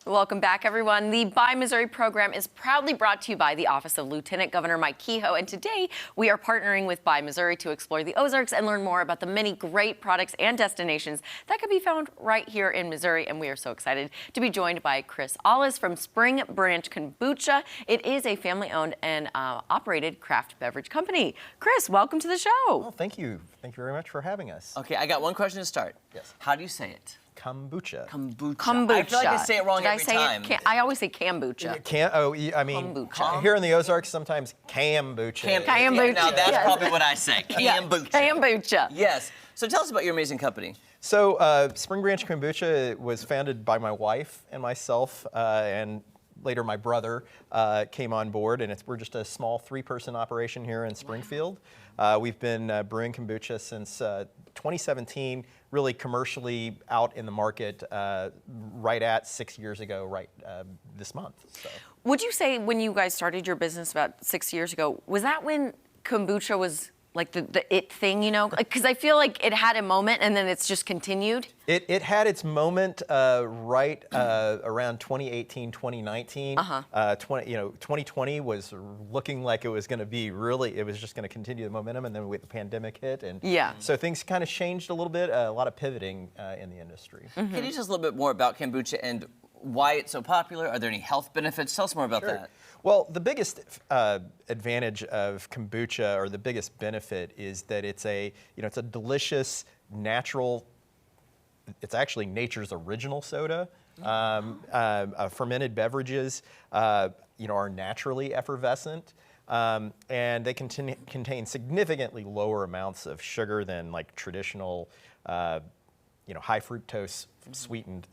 Welcome back, everyone. The Buy Missouri program is proudly brought to you by the Office of Lieutenant Governor Mike Kehoe, and today we are partnering with Buy Missouri to explore the Ozarks and learn more about the many great products and destinations that can be found right here in Missouri, and we are so excited to be joined by Chris Allis from Spring Branch Kombucha. It is a family-owned and operated craft beverage company. Chris, welcome to the show. Well, thank you. Thank you very much for having us. Okay, I got one question to start. Yes. How do you say it? Kombucha. Kombucha. Kombucha. I feel like I say it wrong Did every time. I always say kombucha. Kombucha. Here in the Ozarks, sometimes kombucha. Kombucha. Yeah, now that's Yes. probably what I say. Kombucha. Kombucha. Yes. So tell us about your amazing company. So Spring Branch Kombucha was founded by my wife and myself, and later my brother came on board, and we're just a small 3-person operation here in Springfield. We've been brewing kombucha since 2017, really commercially out in the market right at 6 years ago, this month. So. Would you say when you guys started your business about 6 years ago, was that when kombucha was like the it thing, you know? Because I feel like it had a moment and then it's just continued. It had its moment right around 2018, 2019. 2020 was looking like it was going to be it was just going to continue the momentum, and then the pandemic hit, and so things kind of changed a little bit, a lot of pivoting in the industry. Mm-hmm. Can you tell us a little bit more about kombucha and why it's so popular? Are there any health benefits? Tell us more about that. Well, the biggest advantage of kombucha, or the biggest benefit, is that it's a delicious, natural. It's actually nature's original soda. Fermented beverages, are naturally effervescent, and they contain significantly lower amounts of sugar than like traditional, high fructose sweetened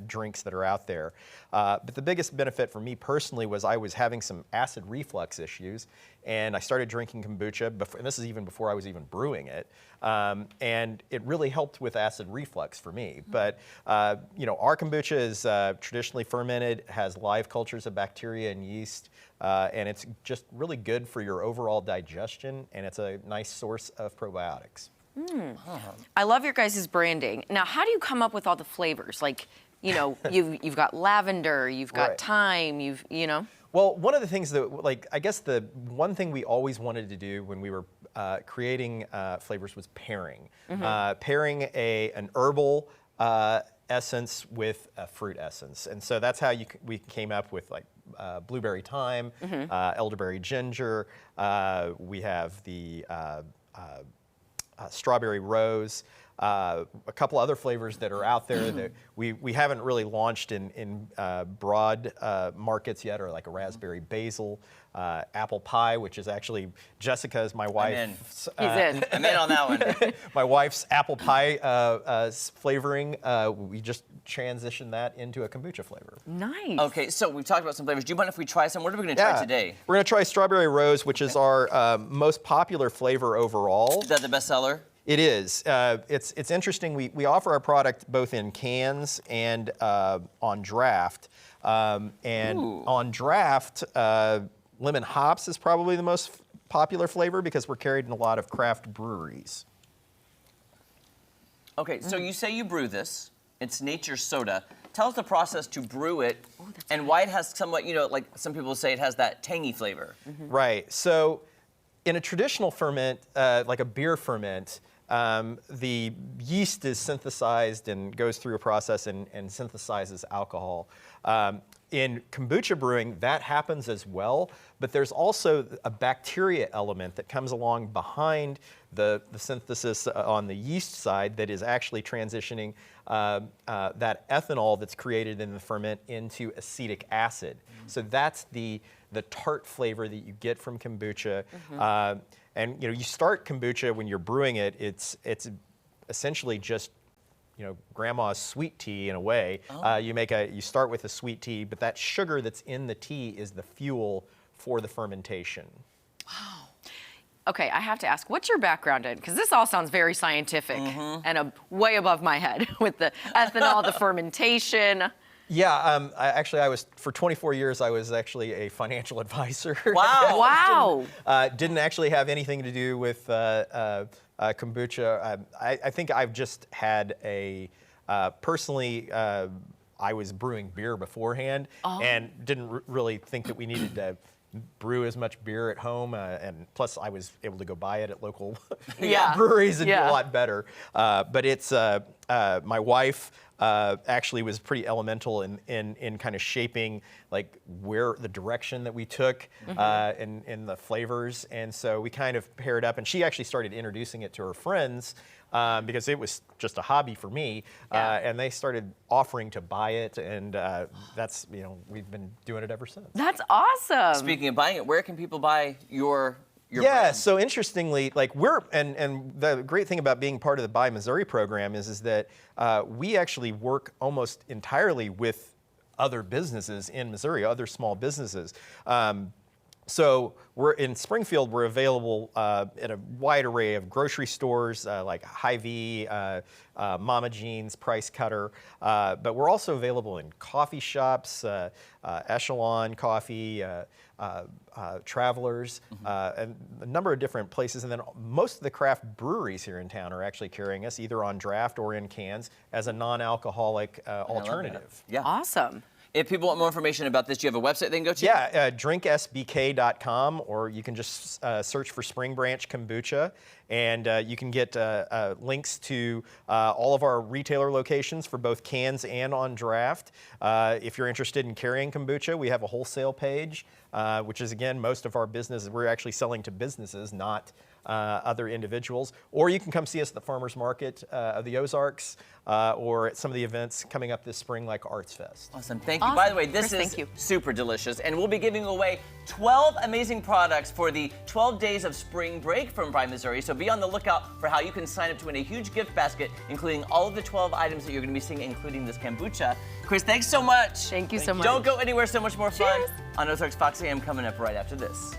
drinks that are out there. But the biggest benefit for me personally was I was having some acid reflux issues, and I started drinking kombucha, and this is even before I was even brewing it, and it really helped with acid reflux for me. But our kombucha is traditionally fermented, has live cultures of bacteria and yeast, and it's just really good for your overall digestion, and it's a nice source of probiotics. I love your guys' branding. Now, how do you come up with all the flavors? Like, you've got lavender, you've got thyme, Well, one of the things that, I guess the one thing we always wanted to do when we were creating flavors was pairing. Pairing an herbal essence with a fruit essence. And so that's how we came up with blueberry thyme, elderberry ginger. We have the strawberry rose, a couple other flavors that are out there that we haven't really launched in broad markets yet, or like a raspberry basil, apple pie, which is actually Jessica's, my wife's. I'm in on that one. My wife's apple pie flavoring. We just transitioned that into a kombucha flavor. Nice. Okay, so we've talked about some flavors. Do you mind if we try some? What are we going to try today? We're going to try strawberry rose, which is our most popular flavor overall. Is that the best seller? It is. It's interesting. We offer our product both in cans and on draft. On draft, lemon hops is probably the most popular flavor because we're carried in a lot of craft breweries. Okay, so you say you brew this. It's nature's soda. Tell us the process to brew it and why it has somewhat, like some people say it has that tangy flavor. Right. So in a traditional ferment, like a beer ferment, the yeast is synthesized and goes through a process and synthesizes alcohol. In kombucha brewing, that happens as well, but there's also a bacteria element that comes along behind the synthesis on the yeast side that is actually transitioning that ethanol that's created in the ferment into acetic acid. So that's the tart flavor that you get from kombucha. And you start kombucha when you're brewing it. It's essentially just grandma's sweet tea in a way. You start with a sweet tea, but that sugar that's in the tea is the fuel for the fermentation. Wow. Okay, I have to ask, what's your background in? Because this all sounds very scientific and way above my head with the ethanol, the fermentation. Yeah, I was, for 24 years, I was actually a financial advisor. Wow. Didn't actually have anything to do with kombucha. I think I've just had personally, I was brewing beer beforehand and didn't really think that we needed to brew as much beer at home, and plus I was able to go buy it at local breweries and do a lot better. But it's my wife actually was pretty elemental in kind of shaping like where the direction that we took in the flavors, and so we kind of paired up, and she actually started introducing it to her friends. Because it was just a hobby for me, and they started offering to buy it, and that's, we've been doing it ever since. That's awesome. Speaking of buying it, where can people buy your Yeah, brand? so interestingly, like and the great thing about being part of the Buy Missouri program is that we actually work almost entirely with other businesses in Missouri, other small businesses. So we're in Springfield. We're available at a wide array of grocery stores like Hy-Vee, Mama Jean's, Price Cutter, but we're also available in coffee shops, Echelon Coffee, Travelers, and a number of different places. And then most of the craft breweries here in town are actually carrying us either on draft or in cans as a non-alcoholic alternative. Yeah. Awesome. If people want more information about this, do you have a website they can go to? Yeah, drinksbk.com, or you can just search for Spring Branch Kombucha, and you can get links to all of our retailer locations for both cans and on draft. If you're interested in carrying kombucha, we have a wholesale page, which is, again, most of our business. We're actually selling to businesses, not other individuals. Or you can come see us at the Farmers Market of the Ozarks, or at some of the events coming up this spring, like Arts Fest. Awesome, thank you. Awesome. By the way, this Chris, is thank you. super delicious, and we'll be giving away 12 amazing products for the 12 days of spring break from Buy Missouri. So be on the lookout for how you can sign up to win a huge gift basket, including all of the 12 items that you're going to be seeing, including this kombucha. Chris, thanks so much. Thank you so much. Don't go anywhere. So much more fun Cheers. on Ozarks Fox AM coming up right after this.